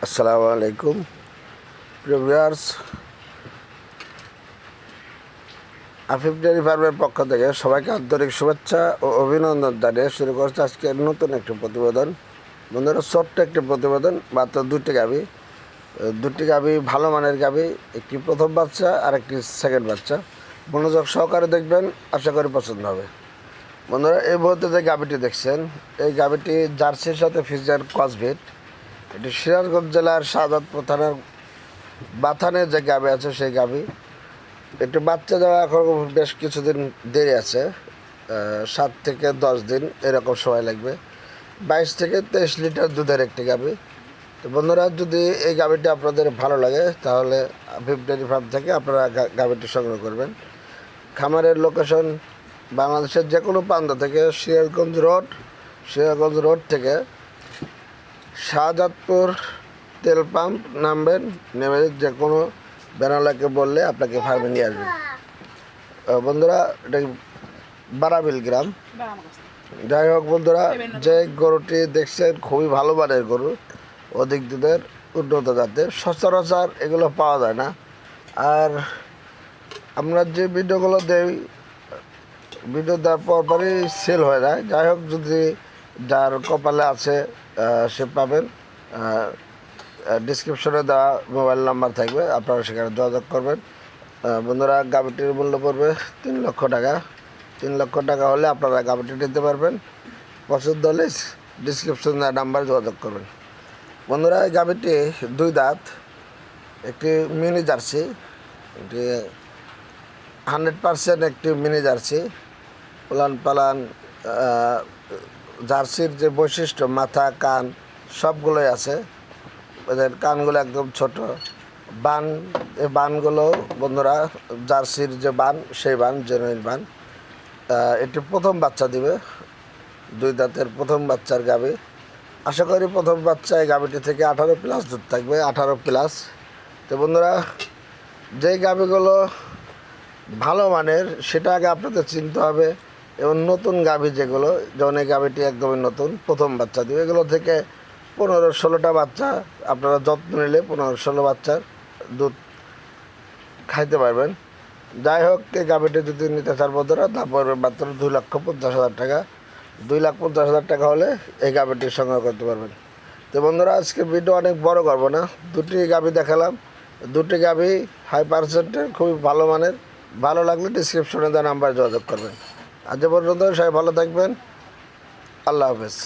আসসালামু আলাইকুম প্রিয় ভিউয়ার্স, আফিফ ডেয়ারি ফার্মের পক্ষ থেকে সবাইকে আন্তরিক শুভেচ্ছা ও অভিনন্দন জানিয়ে শুরু করছে আজকের নতুন একটি প্রতিবেদন। বন্ধুরা, ছোট্ট একটি প্রতিবেদন, মাত্র দুটি গাভী ভালো মানের গাভী, একটি প্রথম বাচ্চা আর একটি সেকেন্ড বাচ্চা। মনোযোগ সহকারে দেখবেন, আশা করি পছন্দ হবে। বন্ধুরা, এই মুহূর্তে যে গাভীটি দেখছেন, এই গাভীটি জার্সির সাথে ফ্রিজিয়ান ক্রসবিট। এটি সিরাজগঞ্জ জেলার শাহজাদপুর থানার বাথানে যে গাভী আছে সেই গাভী। একটু বাচ্চা দেওয়া এখন বেশ কিছুদিন দেরি আছে, 7 থেকে 10 দিন এরকম সময় লাগবে। 22 থেকে 23 লিটার দুধের একটি গাভী। তো বন্ধুরা, যদি এই গাভীটি আপনাদের ভালো লাগে তাহলে আফিফ ডেয়ারি ফার্ম থেকে আপনারা গাভীটি সংগ্রহ করবেন। খামারের লোকেশন বাংলাদেশের যে কোনো প্রান্ত থেকে সিরাজগঞ্জ রোড থেকে শাহজাদপুর তেল পাম্প নামবেন, নেমে যে কোনো বেনালাকে বললে আপনাকে ফার্মে নিয়ে আসবেন। বন্ধুরা, এটা বারাবিল গ্রাম। যাই হোক বন্ধুরা, যে গরুটি দেখছেন খুবই ভালো মানের গরু, অধিক দুধের, উন্নত জাতের, সচরাচর এগুলো পাওয়া যায় না। আর আমরা যে ভিডিওগুলো দেই, ভিডিও দেওয়ার পরই সেল হয়ে যায়। যাই হোক, যদি যার কপালে আছে সে পাবেন। ডিসক্রিপশনে দেওয়া মোবাইল নাম্বার থাকবে, আপনারা সেখানে যোগাযোগ করবেন। বন্ধুরা, গাভীটির মূল্য পড়বে 3 লক্ষ টাকা। 3 লক্ষ টাকা হলে আপনারা গাভীটি নিতে পারবেন। পছন্দ হলে ডিসক্রিপশন দেওয়া নাম্বার যোগাযোগ করবেন। বন্ধুরা, এই গাভীটি 2 দাঁত, একটি মিনি জার্সি, একটি 100% একটি মিনি জার্সি। পালান জার্সির যে বৈশিষ্ট্য, মাথা, কান সবগুলোই আছে। এদের কানগুলো একদম ছোট। এই বানগুলো বন্ধুরা জার্সির যে বান, সেই বান, জেনুইন বান। এটি প্রথম বাচ্চা দিবে, 2 দাঁতের প্রথম বাচ্চার গাভী। আশা করি প্রথম বাচ্চায় গাভীটি থেকে 18+ দুধ থাকবে, 18+। তো বন্ধুরা, যেই গাভীগুলো ভালো মানের সেটা আগে আপনাদের চিনতে হবে। এবং নতুন গাভী যেগুলো, যেমন এই গাভীটি একদমই নতুন, প্রথম বাচ্চা দিবে, এগুলো থেকে 15-16টা বাচ্চা আপনারা যত্ন নিলে 15-16 বাচ্চার দুধ খাইতে পারবেন। যাই হোক, এই গাভীটি যদি নিতে চান বন্ধুরা, তারপর মাত্র 2,50,000 টাকা। 2,50,000 টাকা হলে এই গাভীটি সংগ্রহ করতে পারবেন। তো বন্ধুরা, আজকে ভিডিও অনেক বড় করবো না, 2টি গাভী দেখালাম। 2টি গাভী হাই পার্সেন্টের, খুবই ভালো মানের। ভালো লাগলে ডিসক্রিপশনে দেওয়া নাম্বার যোগাযোগ করবেন। আজ পর্যন্ত সবাই ভালো থাকবেন। আল্লাহ হাফেজ।